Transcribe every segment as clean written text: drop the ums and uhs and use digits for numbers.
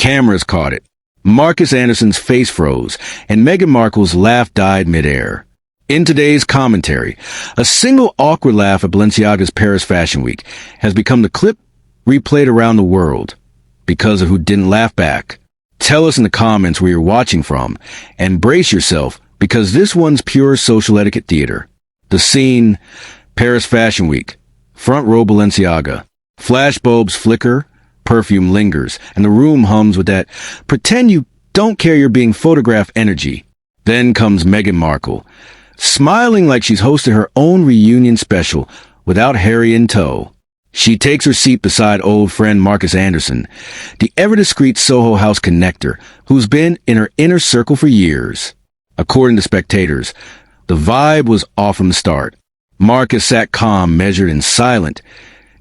Cameras caught it. Marcus Anderson's face froze, and Meghan Markle's laugh died midair. In today's commentary, a single awkward laugh at Balenciaga's Paris Fashion Week has become the clip replayed around the world because of who didn't laugh back. Tell us in the comments where you're watching from, and brace yourself because this one's pure social etiquette theater. The scene, Paris Fashion Week, front row Balenciaga. Flashbulbs flicker, perfume lingers, and the room hums with that pretend you don't care you're being photographed energy. Then comes Meghan Markle, smiling like she's hosted her own reunion special without Harry in tow. She takes her seat beside old friend Marcus Anderson, the ever-discreet Soho House connector who's been in her inner circle for years. According to spectators, the vibe was off from the start. Marcus sat calm, measured, and silent,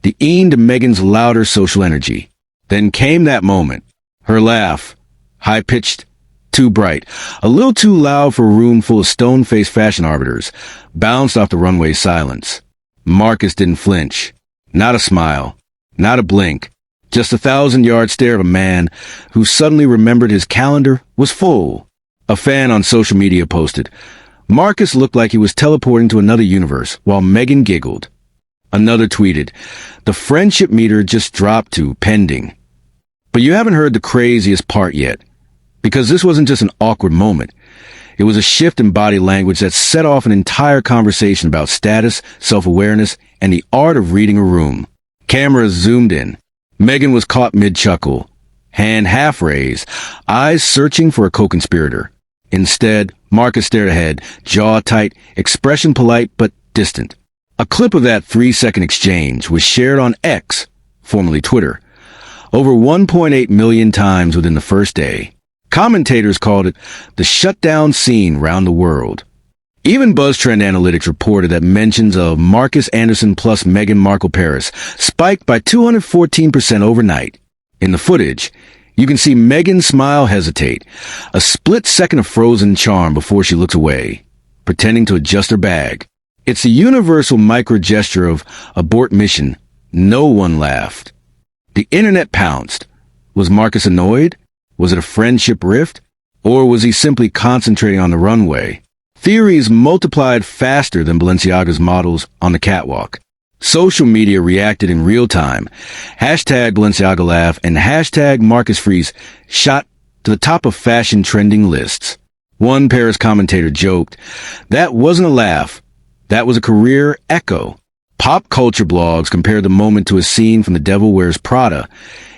the een to Meghan's louder social energy. Then came that moment. Her laugh, high-pitched, too bright, a little too loud for a room full of stone-faced fashion arbiters, bounced off the runway's silence. Marcus didn't flinch. Not a smile. Not a blink. Just a 1,000-yard stare of a man who suddenly remembered his calendar was full. A fan on social media posted, "Marcus looked like he was teleporting to another universe," while Meghan giggled. Another tweeted, "The friendship meter just dropped to pending." But you haven't heard the craziest part yet, because this wasn't just an awkward moment. It was a shift in body language that set off an entire conversation about status, self-awareness, and the art of reading a room. Cameras zoomed in. Meghan was caught mid-chuckle, hand half raised, eyes searching for a co-conspirator. Instead, Marcus stared ahead, jaw tight, expression polite but distant. A clip of that 3-second exchange was shared on X, formerly Twitter, over 1.8 million times within the first day. Commentators called it the shutdown scene round the world. Even BuzzTrend Analytics reported that mentions of Marcus Anderson plus Meghan Markle Paris spiked by 214% overnight. In the footage, you can see Meghan smile hesitate, a split second of frozen charm before she looks away, pretending to adjust her bag. It's a universal micro-gesture of abort mission. No one laughed. The internet pounced. Was Marcus annoyed? Was it a friendship rift? Or was he simply concentrating on the runway? Theories multiplied faster than Balenciaga's models on the catwalk. Social media reacted in real time. Hashtag Balenciaga laugh and hashtag MarcusFreeze shot to the top of fashion trending lists. One Paris commentator joked, "That wasn't a laugh. That was a career echo." Pop culture blogs compared the moment to a scene from The Devil Wears Prada,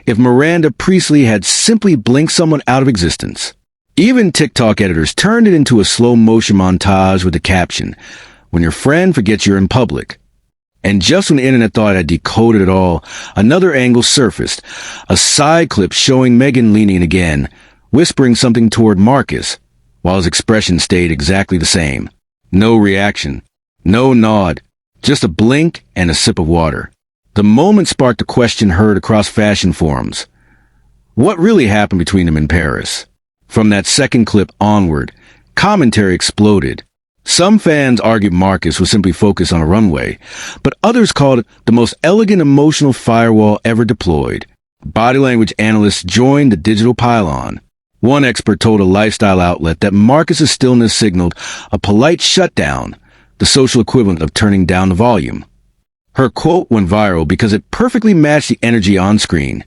if Miranda Priestley had simply blinked someone out of existence. Even TikTok editors turned it into a slow-motion montage with the caption, "When your friend forgets you're in public." And just when the internet thought it had decoded it all, another angle surfaced, a side clip showing Meghan leaning again, whispering something toward Marcus, while his expression stayed exactly the same. No reaction. No nod. Just a blink and a sip of water. The moment sparked a question heard across fashion forums. What really happened between them in Paris? From that second clip onward, commentary exploded. Some fans argued Marcus was simply focused on a runway, but others called it the most elegant emotional firewall ever deployed. Body language analysts joined the digital pylon. One expert told a lifestyle outlet that Marcus's stillness signaled a polite shutdown, the social equivalent of turning down the volume. Her quote went viral because it perfectly matched the energy on screen.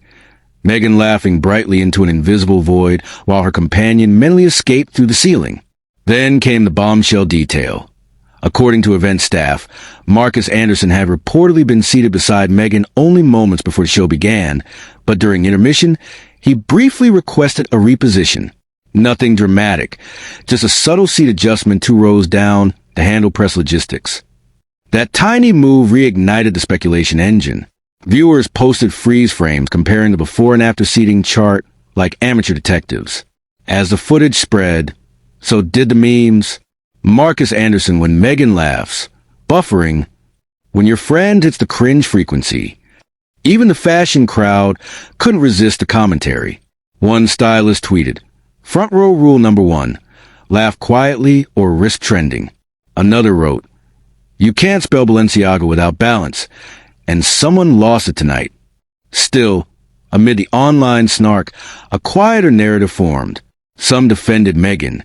Meghan laughing brightly into an invisible void while her companion mentally escaped through the ceiling. Then came the bombshell detail. According to event staff, Marcus Anderson had reportedly been seated beside Meghan only moments before the show began, but during intermission, he briefly requested a reposition. Nothing dramatic, just a subtle seat adjustment 2 rows down to handle press logistics. That tiny move reignited the speculation engine. Viewers posted freeze frames comparing the before and after seating chart like amateur detectives. As the footage spread, so did the memes. Marcus Anderson when Meghan laughs. Buffering when your friend hits the cringe frequency. Even the fashion crowd couldn't resist the commentary. One stylist tweeted, "Front row rule number 1, laugh quietly or risk trending." Another wrote, "You can't spell Balenciaga without balance," and someone lost it tonight. Still, Amid the online snark, a quieter narrative formed. Some defended Meghan,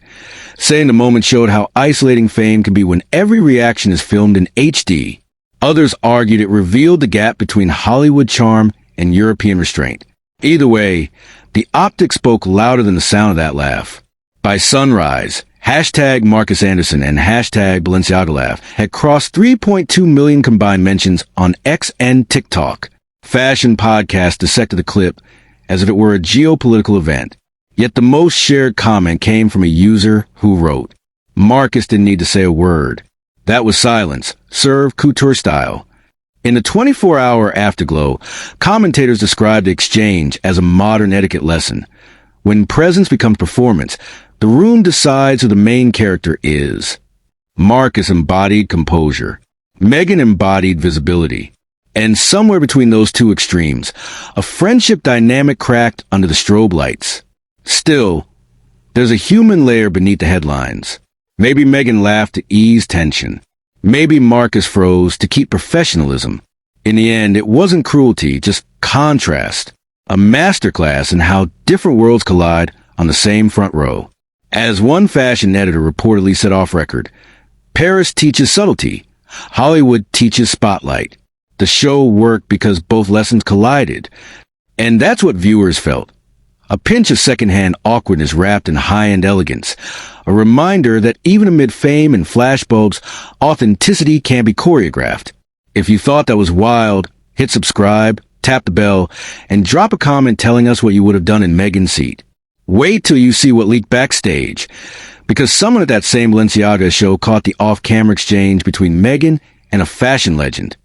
saying the moment showed how isolating fame can be when every reaction is filmed in HD. Others argued it revealed the gap between Hollywood charm and European restraint. Either way, the optics spoke louder than the sound of that laugh. By sunrise, hashtag Marcus Anderson and hashtag Balenciaga laugh had crossed 3.2 million combined mentions on X and TikTok. Fashion podcasts dissected the clip as if it were a geopolitical event. Yet the most shared comment came from a user who wrote, "Marcus didn't need to say a word. That was silence, served couture style." In the 24-hour afterglow, commentators described the exchange as a modern etiquette lesson. When presence becomes performance, the room decides who the main character is. Marcus embodied composure. Meghan embodied visibility. And somewhere between those two extremes, a friendship dynamic cracked under the strobe lights. Still, there's a human layer beneath the headlines. Maybe Meghan laughed to ease tension. Maybe Marcus froze to keep professionalism. In the end, it wasn't cruelty, just contrast. A masterclass in how different worlds collide on the same front row. As one fashion editor reportedly said off record, Paris teaches subtlety. Hollywood teaches spotlight. The show worked because both lessons collided. And that's what viewers felt. A pinch of secondhand awkwardness wrapped in high-end elegance. A reminder that even amid fame and flashbulbs, authenticity can be choreographed. If you thought that was wild, hit subscribe, tap the bell, and drop a comment telling us what you would have done in Meghan's seat. Wait till you see what leaked backstage, because someone at that same Balenciaga show caught the off-camera exchange between Meghan and a fashion legend.